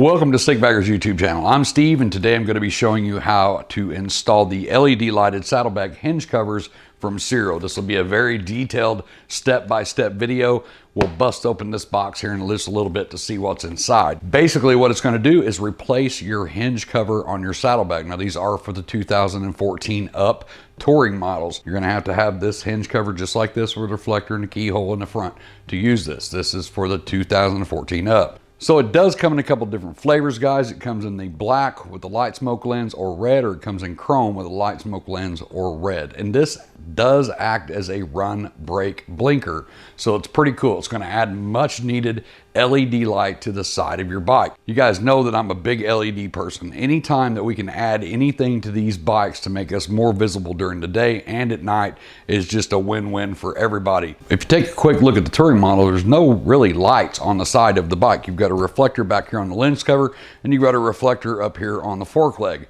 Welcome to Sikbaggers YouTube channel. I'm Steve, and today I'm going to be showing you how to install the LED lighted saddlebag hinge covers from Ciro. This will be a very detailed step-by-step video. We'll bust open this box here in just a little bit to see what's inside. Basically what it's going to do is replace your hinge cover on your saddlebag. Now these are for the 2014 up touring models. You're going to have this hinge cover just like this with a reflector and a keyhole in the front to use this. This is for the 2014 up. So it does come in a couple different flavors, guys. It comes in the black with the light smoke lens or red, or it comes in chrome with a light smoke lens or red. And this does act as a run brake blinker. So it's pretty cool. It's going to add much needed LED light to the side of your bike. You guys know that I'm a big LED person. Anytime that we can add anything to these bikes to make us more visible during the day and at night is just a win-win for everybody. If you take a quick look at the touring model, there's no really lights on the side of the bike. You've got a reflector back here on the lens cover, and you've got a reflector up here on the fork leg.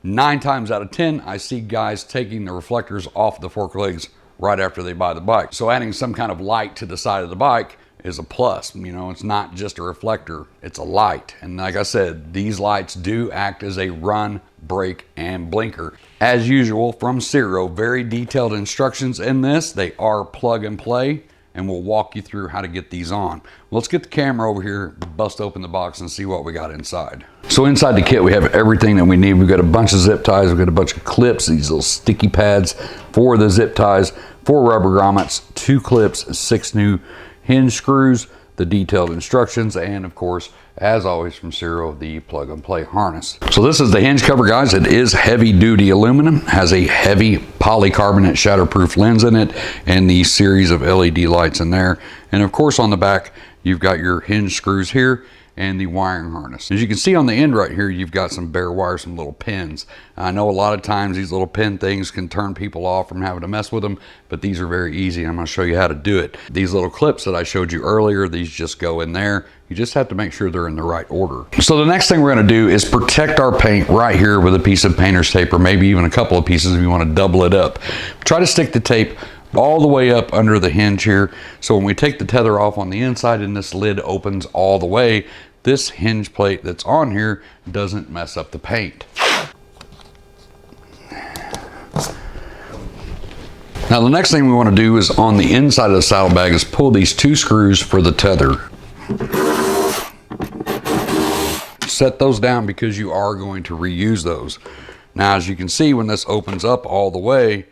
9 times out of 10, I see guys taking the reflectors off the fork legs right after they buy the bike. So adding some kind of light to the side of the bike is a plus. You know, it's not just a reflector, it's a light. And like I said, these lights do act as a run, brake, and blinker. As usual from Ciro, very detailed instructions in this. They are plug and play, and we'll walk you through how to get these on. Let's get the camera over here, bust open the box, and see what we got inside. So inside the kit, we have everything that we need. We've got a bunch of zip ties, we've got a bunch of clips, these little sticky pads for the zip ties, 4 rubber grommets, 2 clips, 6 new hinge screws, the detailed instructions, and of course, as always from Ciro, the plug and play harness. So this is the hinge cover, guys. It is heavy duty aluminum, has a heavy polycarbonate shatterproof lens in it, and the series of LED lights in there. And of course on the back, you've got your hinge screws here and the wiring harness. As you can see on the end right here, you've got some bare wire, some little pins. I know a lot of times these little pin things can turn people off from having to mess with them, but these are very easy. I'm gonna show you how to do it. These little clips that I showed you earlier, these just go in there. You just have to make sure they're in the right order. So the next thing we're gonna do is protect our paint right here with a piece of painter's tape, or maybe even a couple of pieces if you wanna double it up. Try to stick the tape all the way up under the hinge here, so when we take the tether off on the inside and this lid opens all the way, this hinge plate that's on here doesn't mess up the paint. Now the next thing we want to do is on the inside of the saddlebag is pull these 2 screws for the tether. Set those down because you are going to reuse those. Now as you can see, when this opens up all the way,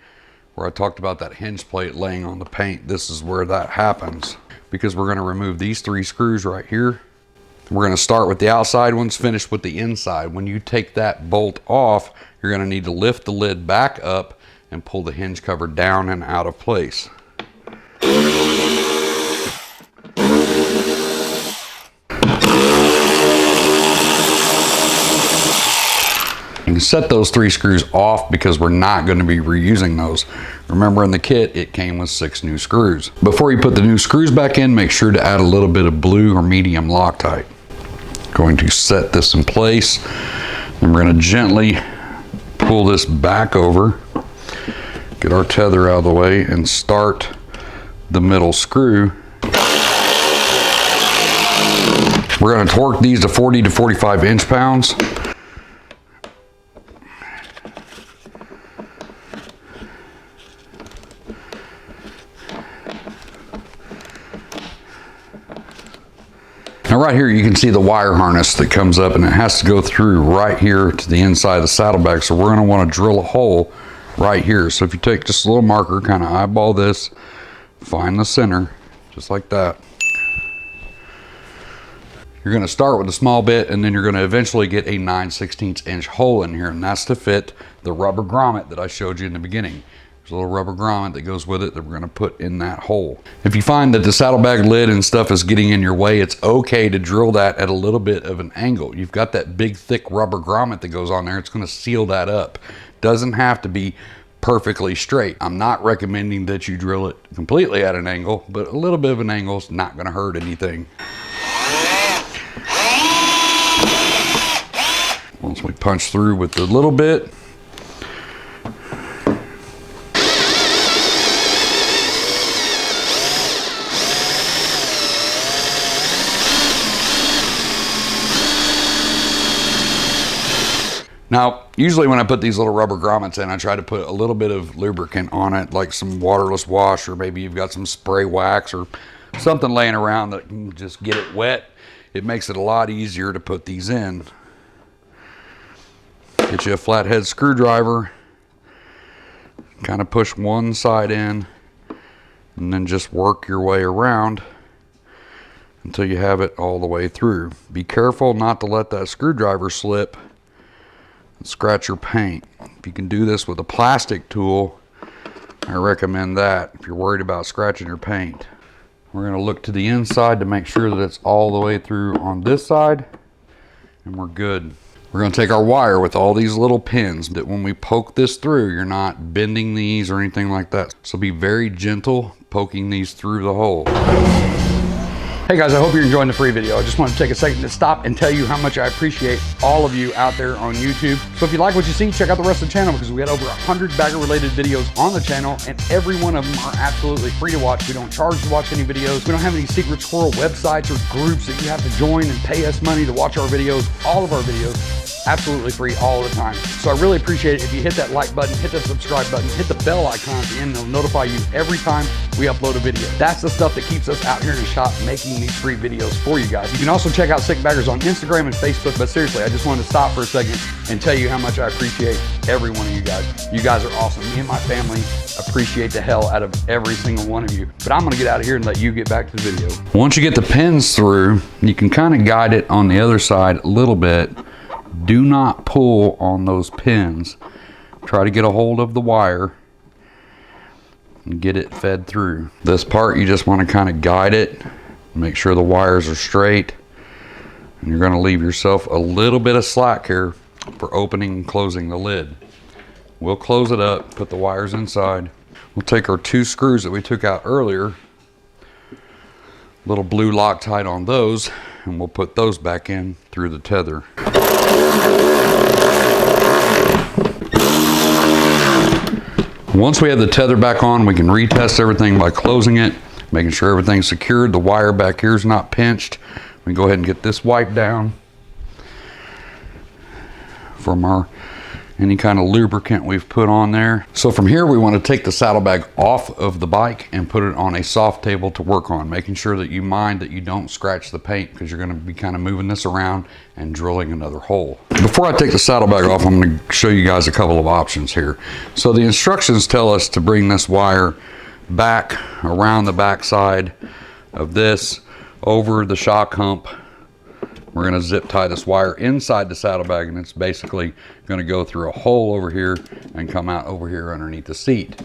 where I talked about that hinge plate laying on the paint, this is where that happens, because we're going to remove these 3 screws right here. We're going to start with the outside ones, finish with the inside. When you take that bolt off, you're going to need to lift the lid back up and pull the hinge cover down and out of place. You can set those 3 screws off because we're not going to be reusing those. Remember, in the kit, it came with 6 new screws. Before you put the new screws back in, make sure to add a little bit of blue or medium Loctite. Going to set this in place, and we're going to gently pull this back over, get our tether out of the way, and start the middle screw. We're going to torque these to 40 to 45 inch-pounds. Now right here you can see the wire harness that comes up, and it has to go through right here to the inside of the saddlebag. So we're going to want to drill a hole right here. So if you take just a little marker, kind of eyeball this, find the center, just like that. You're going to start with a small bit, and then you're going to eventually get a 9/16 inch hole in here, and that's to fit the rubber grommet that I showed you in the beginning. There's a little rubber grommet that goes with it that we're going to put in that hole. If you find that the saddlebag lid and stuff is getting in your way, it's okay to drill that at a little bit of an angle. You've got that big thick rubber grommet that goes on there. It's going to seal that up. Doesn't have to be perfectly straight. I'm not recommending that you drill it completely at an angle, but a little bit of an angle is not going to hurt anything. Once we punch through with the little bit, Now, usually when I put these little rubber grommets in, I try to put a little bit of lubricant on it, like some waterless wash, or maybe you've got some spray wax or something laying around that can just get it wet. It makes it a lot easier to put these in. Get you a flathead screwdriver, kind of push one side in, and then just work your way around until you have it all the way through. Be careful not to let that screwdriver slip and scratch your paint. If you can do this with a plastic tool, I recommend that if you're worried about scratching your paint. We're going to look to the inside to make sure that it's all the way through on this side, and we're good. We're going to take our wire with all these little pins that when we poke this through, you're not bending these or anything like that. So be very gentle poking these through the hole. Hey guys, I hope you're enjoying the free video. I just want to take a second to stop and tell you how much I appreciate all of you out there on YouTube. So if you like what you see, check out the rest of the channel, because we had over 100 bagger related videos on the channel, and every one of them are absolutely free to watch. We don't charge to watch any videos. We don't have any secret squirrel websites or groups that you have to join and pay us money to watch our videos. All of our videos absolutely free all the time. So I really appreciate it if you hit that like button, hit the subscribe button, hit the bell icon at the end. It'll notify you every time we upload a video. That's the stuff that keeps us out here in the shop making these free videos for you guys. You can also check out Sick Baggers on Instagram and Facebook, but seriously, I just wanted to stop for a second and tell you how much I appreciate every one of you guys. You guys are awesome. Me and my family appreciate the hell out of every single one of you. But I'm gonna get out of here and let you get back to the video. Once you get the pins through, you can kind of guide it on the other side a little bit. Do not pull on those pins. Try to get a hold of the wire and get it fed through. This part, you just want to kind of guide it, make sure the wires are straight, and you're going to leave yourself a little bit of slack here for opening and closing the lid. We'll close it up, put the wires inside. We'll take our 2 screws that we took out earlier, little blue Loctite on those, and we'll put those back in through the tether. Once we have the tether back on, we can retest everything by closing it, making sure everything's secured. The wire back here is not pinched. We can go ahead and get this wiped down from any kind of lubricant we've put on there. So from here, we want to take the saddlebag off of the bike and put it on a soft table to work on, making sure that you mind that you don't scratch the paint, because you're going to be kind of moving this around and drilling another hole. Before I take the saddlebag off, I'm going to show you guys a couple of options here. So the instructions tell us to bring this wire back around the back side of this over the shock hump. We're going to zip tie this wire inside the saddlebag, and it's basically going to go through a hole over here and come out over here underneath the seat.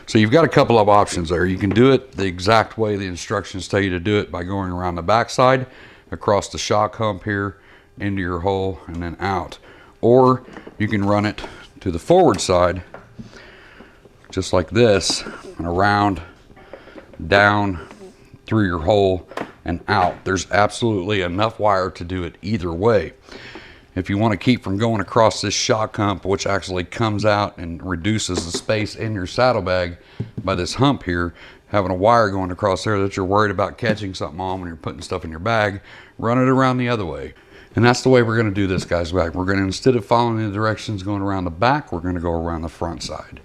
So you've got a couple of options there. You can do it the exact way the instructions tell you to do it, by going around the back side, across the shock hump here, into your hole, and then out. Or you can run it to the forward side, just like this, and around, down, through your hole, and out. There's absolutely enough wire to do it either way. If you want to keep from going across this shock hump, which actually comes out and reduces the space in your saddlebag by this hump here, having a wire going across there that you're worried about catching something on when you're putting stuff in your bag, run it around the other way. And that's the way we're going to do this, guys. We're going to, instead of following the directions going around the back, we're going to go around the front side.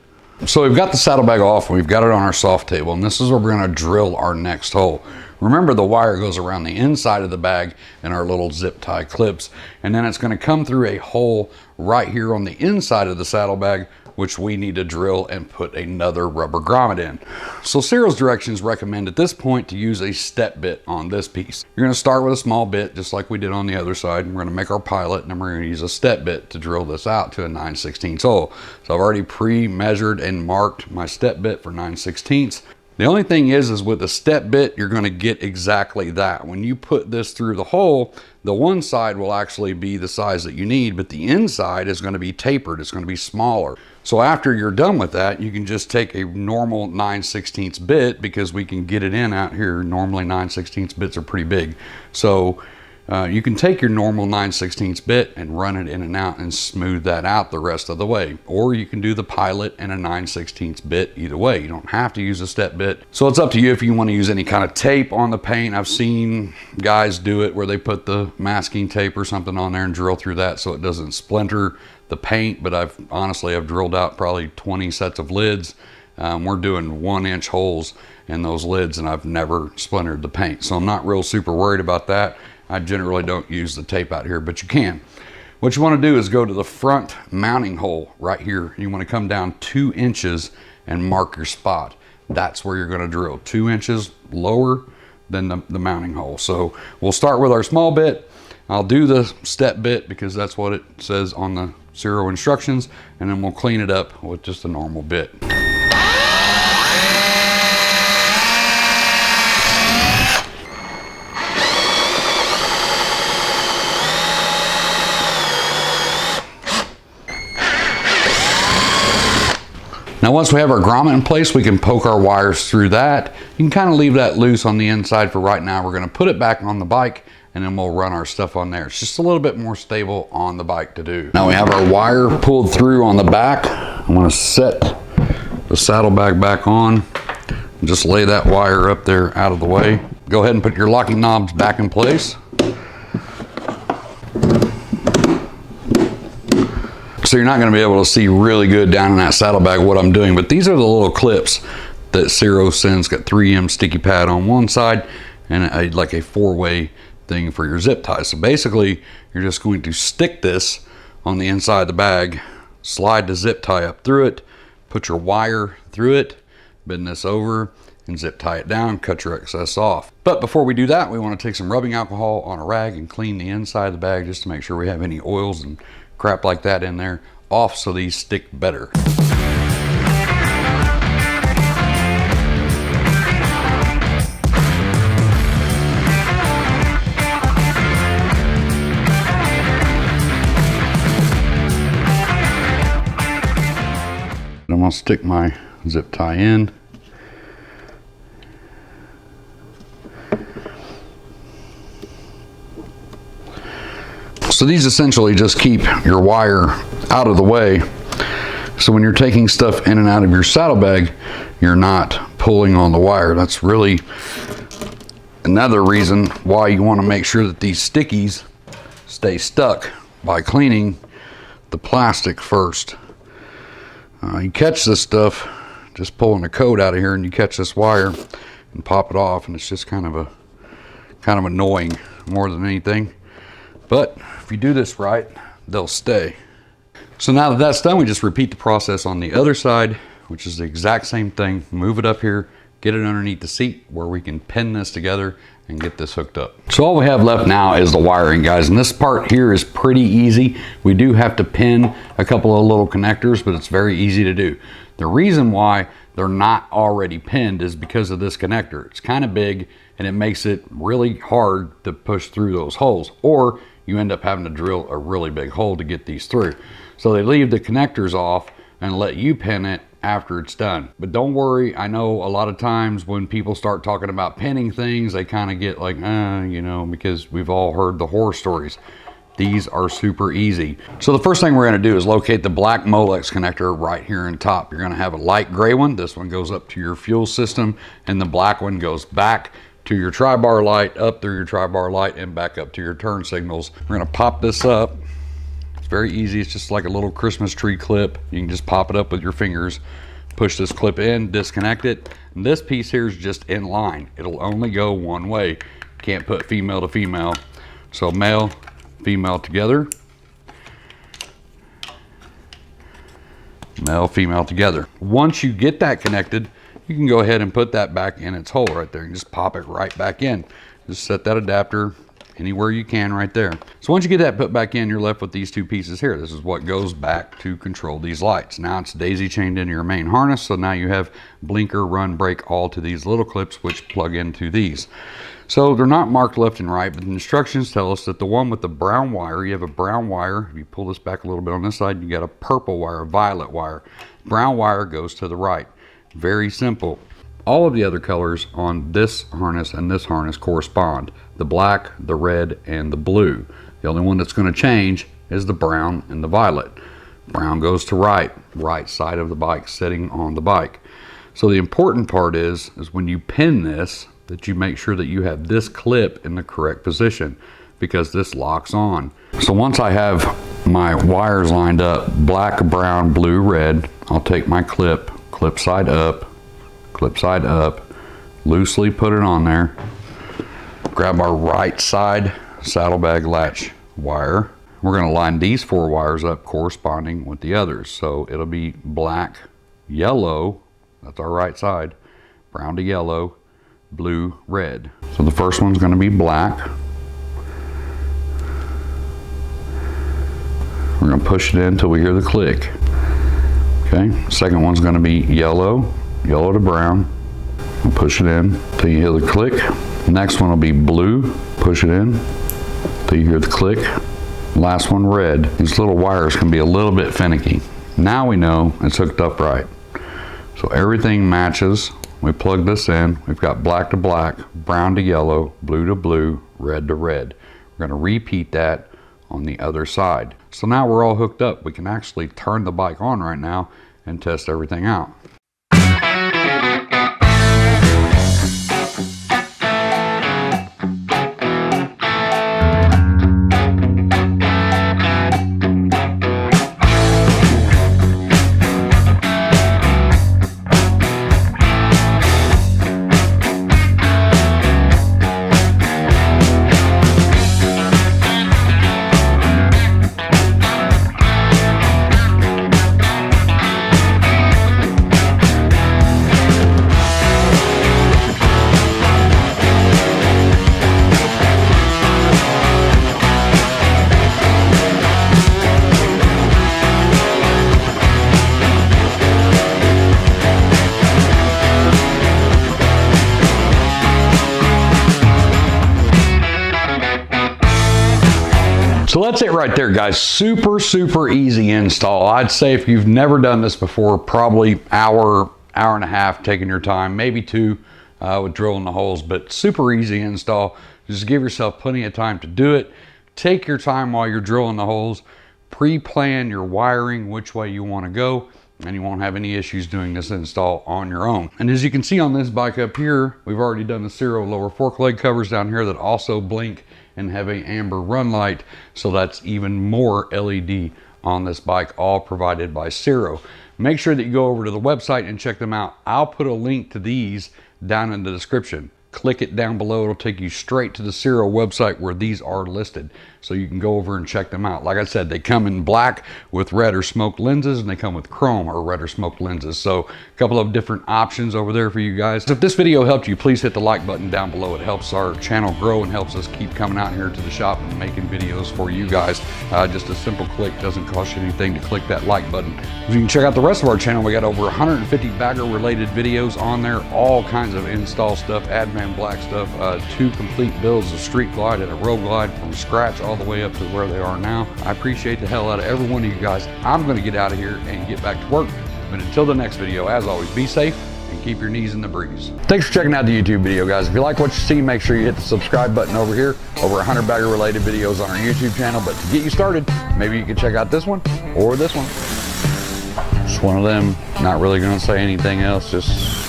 So we've got the saddlebag off, and we've got it on our soft table, and this is where we're going to drill our next hole. Remember, the wire goes around the inside of the bag and our little zip tie clips, and then it's going to come through a hole right here on the inside of the saddlebag, which we need to drill and put another rubber grommet in. So Ciro's directions recommend at this point to use a step bit on this piece. You're going to start with a small bit, just like we did on the other side, and we're going to make our pilot, and then we're going to use a step bit to drill this out to a 9/16 hole. So I've already pre-measured and marked my step bit for 9/16. The only thing is with the step bit, you're going to get exactly that. When you put this through the hole, the one side will actually be the size that you need, but the inside is going to be tapered. It's going to be smaller. So after you're done with that, you can just take a normal 9/16 bit, because we can get it in out here. Normally 9/16 bits are pretty big. So you can take your normal 9/16 bit and run it in and out and smooth that out the rest of the way. Or you can do the pilot and a 9/16 bit. Either way, you don't have to use a step bit. So it's up to you if you want to use any kind of tape on the paint. I've seen guys do it where they put the masking tape or something on there and drill through that so it doesn't splinter. the paint, but I've drilled out probably 20 sets of lids. We're doing 1-inch holes in those lids, and I've never splintered the paint. So I'm not real super worried about that. I generally don't use the tape out here, but you can. What you want to do is go to the front mounting hole right here. You want to come down 2 inches and mark your spot. That's where you're going to drill, 2 inches lower than the mounting hole. So we'll start with our small bit. I'll do the step bit because that's what it says on the Ciro instructions, and then we'll clean it up with just a normal bit. Now once we have our grommet in place, we can poke our wires through that. You can kind of leave that loose on the inside for right now. We're going to put it back on the bike, and then we'll run our stuff on there. It's just a little bit more stable on the bike to do. Now we have our wire pulled through on the back. I'm going to set the saddlebag back on and just lay that wire up there out of the way. Go ahead and put your locking knobs back in place. So you're not going to be able to see really good down in that saddlebag what I'm doing, but these are the little clips that Ciro sends. Got 3M sticky pad on one side and like a 4-way thing for your zip ties. So basically you're just going to stick this on the inside of the bag, slide the zip tie up through it, put your wire through it, bend this over and zip tie it down, cut your excess off. But before we do that, we want to take some rubbing alcohol on a rag and clean the inside of the bag just to make sure we have any oils and crap like that in there off so these stick better. I'm going to stick my zip tie in. So these essentially just keep your wire out of the way. So when you're taking stuff in and out of your saddlebag, you're not pulling on the wire. That's really another reason why you want to make sure that these stickies stay stuck by cleaning the plastic first. You catch this stuff just pulling the coat out of here, and you catch this wire and pop it off, and it's just kind of annoying more than anything. But if you do this right, they'll stay. So now that that's done, we just repeat the process on the other side, which is the exact same thing. Move it up here, get it underneath the seat where we can pin this together and get this hooked up. So all we have left now is the wiring, guys, and this part here is pretty easy. We do have to pin a couple of little connectors, but it's very easy to do. The reason why they're not already pinned is because of this connector. It's kind of big and it makes it really hard to push through those holes, or you end up having to drill a really big hole to get these through. So they leave the connectors off and let you pin it after it's done. But don't worry, I know a lot of times when people start talking about pinning things, they kind of get like, you know, because we've all heard the horror stories. These are super easy. So the first thing we're going to do is locate the black Molex connector right here in top. You're going to have a light gray one. This one goes up to your fuel system, and the black one goes back to your tri-bar light, up through your tri-bar light, and back up to your turn signals. We're going to pop this up. It's very easy. It's just like a little Christmas tree clip. You can just pop it up with your fingers, push this clip in, disconnect it. And this piece here is just in line. It'll only go one way. Can't put female to female. So male, female together. Male, female together. Once you get that connected, you can go ahead and put that back in its hole right there and just pop it right back in. Just set that adapter anywhere you can right there. So once you get that put back in, you're left with these two pieces here. This is what goes back to control these lights. Now it's daisy chained into your main harness, so now you have blinker, run, brake, all to these little clips which plug into these. So they're not marked left and right, but the instructions tell us that the one with the brown wire, you have a brown wire. If you pull this back a little bit on this side, you got a purple wire, a violet wire. Brown wire goes to the right. Very simple. All of the other colors on this harness and this harness correspond. The black, the red, and the blue. The only one that's going to change is the brown and the violet. Brown goes to right side of the bike, sitting on the bike. So the important part is when you pin this, that you make sure that you have this clip in the correct position, because this locks on. So once I have my wires lined up, black, brown, blue, red, I'll take my clip side up, loosely put it on there, grab our right side saddlebag latch wire. We're going to line these 4 wires up corresponding with the others. So it'll be black, yellow, that's our right side, brown to yellow, blue, red. So the first one's going to be black. We're going to push it in until we hear the click. Okay, second one's going to be yellow to brown. We'll push it in until you hear the click. Next one will be blue. Push it in until you hear the click. Last one, red. These little wires can be a little bit finicky. Now we know it's hooked up right. So everything matches. We plug this in. We've got black to black, brown to yellow, blue to blue, red to red. We're going to repeat that on the other side. So now we're all hooked up. We can actually turn the bike on right now and test everything out. So that's it right there, guys. Super easy install. I'd say if you've never done this before, probably hour and a half, taking your time, maybe 2 with drilling the holes, but super easy install. Just give yourself plenty of time to do it. Take your time while you're drilling the holes. Pre-plan your wiring, which way you want to go, and you won't have any issues doing this install on your own. And as you can see on this bike up here, we've already done the Ciro lower fork leg covers down here that also blink and have a amber run light, so that's even more LED on this bike, all provided by Ciro. Make sure that you go over to the website and check them out. I'll put a link to these down in the description. Click it down below. It'll take you straight to the Ciro website where these are listed, so you can go over and check them out. Like I said, they come in black with red or smoked lenses, and they come with chrome or red or smoked lenses. So a couple of different options over there for you guys. If this video helped you, please hit the like button down below. It helps our channel grow and helps us keep coming out here to the shop and making videos for you guys. Just a simple click, doesn't cost you anything to click that like button. You can check out the rest of our channel. We got over 150 bagger related videos on there, all kinds of install stuff, admin black stuff, 2 complete builds of street glide and a road glide from scratch all the way up to where they are now. I appreciate the hell out of every one of you guys. I'm going to get out of here and get back to work. But until the next video, as always, be safe and keep your knees in the breeze. Thanks for checking out the YouTube video, guys. If you like what you see, make sure you hit the subscribe button over here. Over 100 bagger related videos on our YouTube channel. But to get you started, maybe you can check out this one or this one. Just one of them. Not really going to say anything else. Just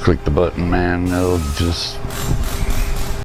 click the button, man. It'll just